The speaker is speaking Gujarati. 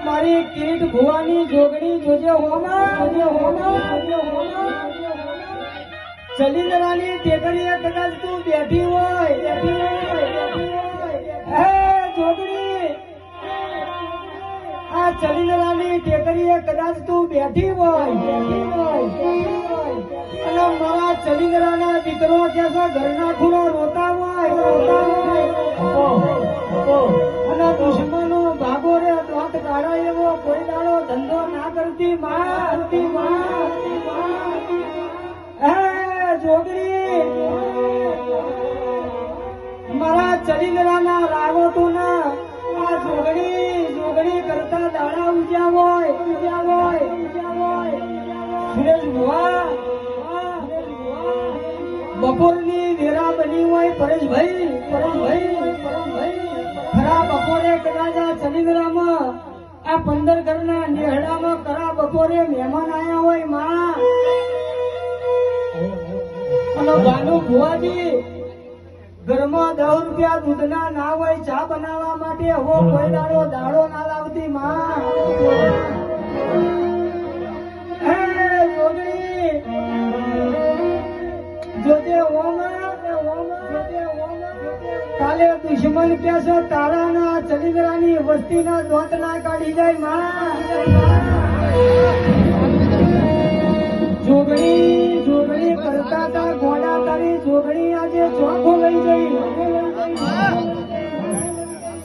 મારી કીટ ભુવાની જોગણી જોજે હોમાં ચલિંદરાની ટેકરીએ કદાચ તું બેઠી હોય જોગણી આ ચલિંદરાની ટેકરીએ કદાચ તું બેઠી હોય અને મારા ચલિંદરાના દીકરો કે ઘરના ખૂણો રોતા હોય અને દુશ્મનો ભાગો રે દાંત કાઢા એવો કોઈ દાડો ધંધો ના કરતી જોગણી મારા ચલિંદરાના રાગોતું ના આ જોગણી કરતા દાડા ઉજ્યા હોય સુરેશ ભુવા બપોરની વેરા બની હોય પરેશભાઈ ખરા બપોરે કદાચ આ ચલિંદરામાં આ 15 ઘરના નેહડામાં ખરા બપોરે મહેમાન આયા હોય માં અને બાનુ ભુવાજી ઘરમાં 10 રૂપિયા દૂધના ના હોય ચા બનાવવા માટે હો કોઈ દાડો ના લાવતી માં જોજે કાલે દુશ્મન કેસો તારાના ચલિંદરાની વસ્તીના દોત ના કાઢી જાય માં જોગણી